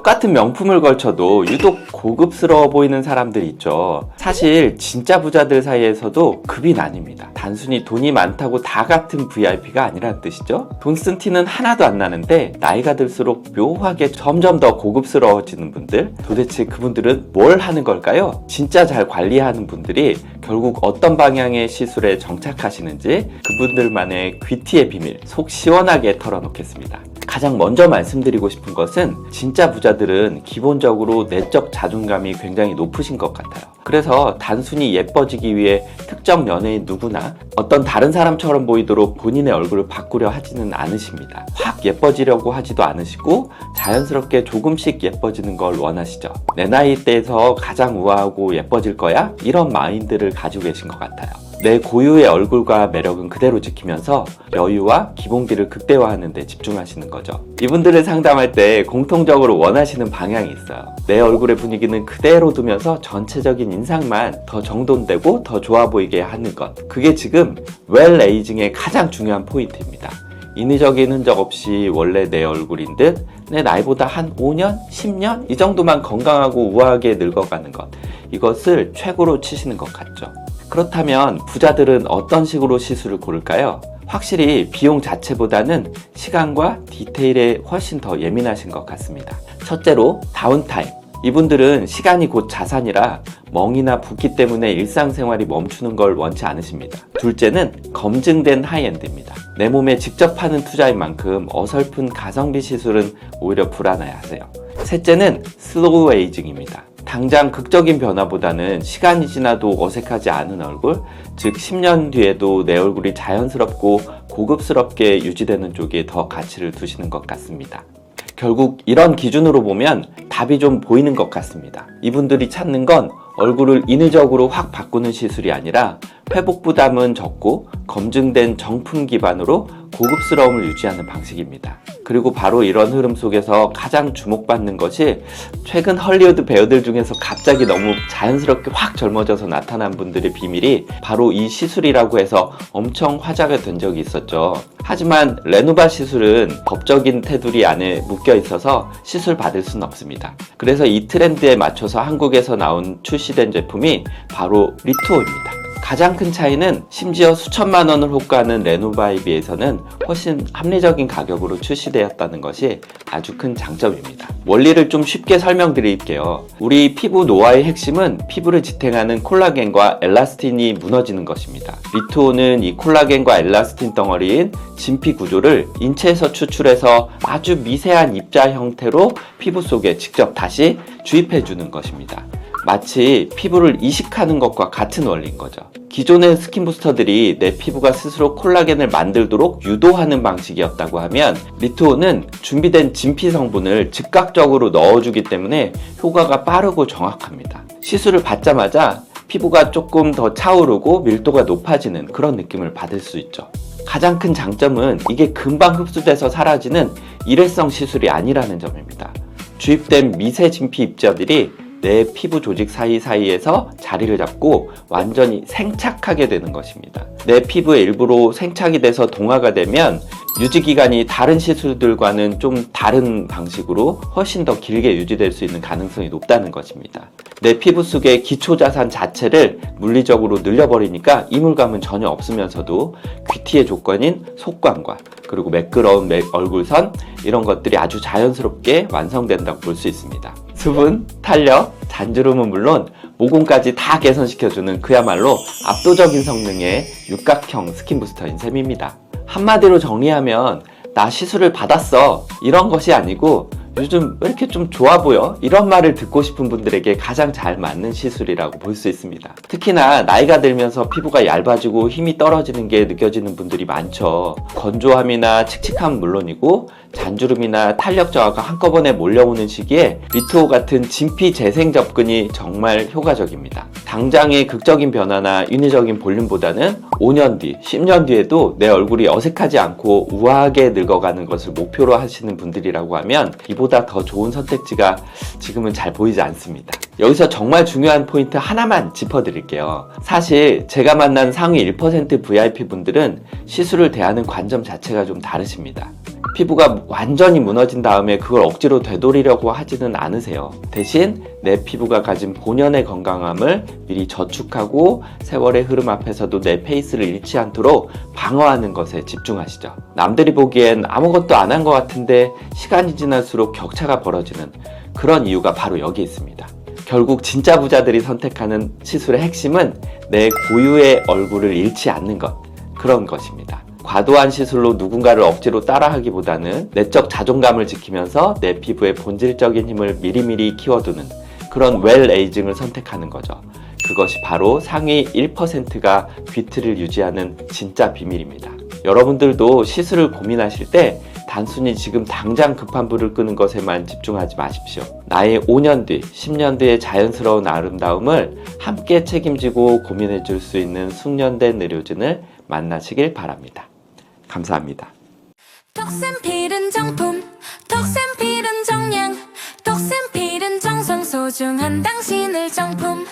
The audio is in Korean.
똑같은 명품을 걸쳐도 유독 고급스러워 보이는 사람들이 있죠. 사실 진짜 부자들 사이에서도 급이 나뉩니다. 단순히 돈이 많다고 다 같은 VIP가 아니라는 뜻이죠. 돈 쓴 티는 하나도 안 나는데 나이가 들수록 묘하게 점점 더 고급스러워지는 분들, 도대체 그분들은 뭘 하는 걸까요? 진짜 잘 관리하는 분들이 결국 어떤 방향의 시술에 정착하시는지 그분들만의 귀티의 비밀 속 시원하게 털어놓겠습니다. 가장 먼저 말씀드리고 싶은 것은 진짜 부자들은 기본적으로 내적 자존감이 굉장히 높으신 것 같아요. 그래서 단순히 예뻐지기 위해 특정 연예인 누구나 어떤 다른 사람처럼 보이도록 본인의 얼굴을 바꾸려 하지는 않으십니다. 확 예뻐지려고 하지도 않으시고 자연스럽게 조금씩 예뻐지는 걸 원하시죠. 내 나이대에서 가장 우아하고 예뻐질 거야? 이런 마인드를 가지고 계신 것 같아요. 내 고유의 얼굴과 매력은 그대로 지키면서 여유와 기본기를 극대화하는 데 집중하시는 거죠. 이분들을 상담할 때 공통적으로 원하시는 방향이 있어요. 내 얼굴의 분위기는 그대로 두면서 전체적인 인상만 더 정돈되고 더 좋아 보이게 하는 것. 그게 지금 웰 에이징의 가장 중요한 포인트입니다. 인위적인 흔적 없이 원래 내 얼굴인 듯 내 나이보다 한 5년, 10년 이 정도만 건강하고 우아하게 늙어가는 것. 이것을 최고로 치시는 것 같죠. 그렇다면 부자들은 어떤 식으로 시술을 고를까요? 확실히 비용 자체보다는 시간과 디테일에 훨씬 더 예민하신 것 같습니다. 첫째로 다운타임. 이분들은 시간이 곧 자산이라 멍이나 붓기 때문에 일상생활이 멈추는 걸 원치 않으십니다. 둘째는 검증된 하이엔드입니다. 내 몸에 직접 하는 투자인 만큼 어설픈 가성비 시술은 오히려 불안해하세요. 셋째는 슬로우 에이징입니다. 당장 극적인 변화보다는 시간이 지나도 어색하지 않은 얼굴, 즉 10년 뒤에도 내 얼굴이 자연스럽고 고급스럽게 유지되는 쪽에 더 가치를 두시는 것 같습니다. 결국 이런 기준으로 보면 답이 좀 보이는 것 같습니다. 이분들이 찾는 건 얼굴을 인위적으로 확 바꾸는 시술이 아니라 회복 부담은 적고 검증된 정품 기반으로 고급스러움을 유지하는 방식입니다. 그리고 바로 이런 흐름 속에서 가장 주목받는 것이 최근 헐리우드 배우들 중에서 갑자기 너무 자연스럽게 확 젊어져서 나타난 분들의 비밀이 바로 이 시술이라고 해서 엄청 화제가 된 적이 있었죠. 하지만 레누바 시술은 법적인 테두리 안에 묶여 있어서 시술 받을 수는 없습니다. 그래서 이 트렌드에 맞춰서 한국에서 출시된 제품이 바로 리투오입니다. 가장 큰 차이는 심지어 수천만 원을 호가하는 레누바에 비해서는 훨씬 합리적인 가격으로 출시되었다는 것이 아주 큰 장점입니다. 원리를 좀 쉽게 설명드릴게요. 우리 피부 노화의 핵심은 피부를 지탱하는 콜라겐과 엘라스틴이 무너지는 것입니다. 리투오는 이 콜라겐과 엘라스틴 덩어리인 진피 구조를 인체에서 추출해서 아주 미세한 입자 형태로 피부 속에 직접 다시 주입해 주는 것입니다. 마치 피부를 이식하는 것과 같은 원리인 거죠. 기존의 스킨 부스터들이 내 피부가 스스로 콜라겐을 만들도록 유도하는 방식이었다고 하면 리투오는 준비된 진피 성분을 즉각적으로 넣어주기 때문에 효과가 빠르고 정확합니다. 시술을 받자마자 피부가 조금 더 차오르고 밀도가 높아지는 그런 느낌을 받을 수 있죠. 가장 큰 장점은 이게 금방 흡수돼서 사라지는 일회성 시술이 아니라는 점입니다. 주입된 미세 진피 입자들이 내 피부 조직 사이사이에서 자리를 잡고 완전히 생착하게 되는 것입니다. 내 피부의 일부로 생착이 돼서 동화가 되면 유지기간이 다른 시술들과는 좀 다른 방식으로 훨씬 더 길게 유지될 수 있는 가능성이 높다는 것입니다. 내 피부 속의 기초자산 자체를 물리적으로 늘려버리니까 이물감은 전혀 없으면서도 귀티의 조건인 속광과 그리고 매끄러운 얼굴선 이런 것들이 아주 자연스럽게 완성된다고 볼 수 있습니다. 수분, 탄력, 잔주름은 물론 모공까지 다 개선시켜주는 그야말로 압도적인 성능의 육각형 스킨 부스터인 셈입니다. 한마디로 정리하면 나 시술을 받았어 이런 것이 아니고 요즘 왜 이렇게 좀 좋아 보여? 이런 말을 듣고 싶은 분들에게 가장 잘 맞는 시술이라고 볼 수 있습니다. 특히나 나이가 들면서 피부가 얇아지고 힘이 떨어지는 게 느껴지는 분들이 많죠. 건조함이나 칙칙함은 물론이고 잔주름이나 탄력 저하가 한꺼번에 몰려오는 시기에 리투오 같은 진피 재생 접근이 정말 효과적입니다. 당장의 극적인 변화나 인위적인 볼륨보다는 5년 뒤, 10년 뒤에도 내 얼굴이 어색하지 않고 우아하게 늙어가는 것을 목표로 하시는 분들이라고 하면 이보다 더 좋은 선택지가 지금은 잘 보이지 않습니다. 여기서 정말 중요한 포인트 하나만 짚어드릴게요. 사실 제가 만난 상위 1% VIP 분들은 시술을 대하는 관점 자체가 좀 다르십니다. 피부가 완전히 무너진 다음에 그걸 억지로 되돌리려고 하지는 않으세요. 대신 내 피부가 가진 본연의 건강함을 미리 저축하고 세월의 흐름 앞에서도 내 페이스를 잃지 않도록 방어하는 것에 집중하시죠. 남들이 보기엔 아무것도 안 한 것 같은데 시간이 지날수록 격차가 벌어지는 그런 이유가 바로 여기 있습니다. 결국 진짜 부자들이 선택하는 시술의 핵심은 내 고유의 얼굴을 잃지 않는 것, 그런 것입니다. 과도한 시술로 누군가를 억지로 따라하기보다는 내적 자존감을 지키면서 내 피부의 본질적인 힘을 미리미리 키워두는 그런 웰 에이징을 선택하는 거죠. 그것이 바로 상위 1%가 귀트를 유지하는 진짜 비밀입니다. 여러분들도 시술을 고민하실 때 단순히 지금 당장 급한 불을 끄는 것에만 집중하지 마십시오. 나의 5년 뒤, 10년 뒤의 자연스러운 아름다움을 함께 책임지고 고민해 줄 수 있는 숙련된 의료진을 만나시길 바랍니다. 감사합니다. 톡센필은 정품, 톡센필은 정량, 톡센필은 정성 소중한 당신을 정품.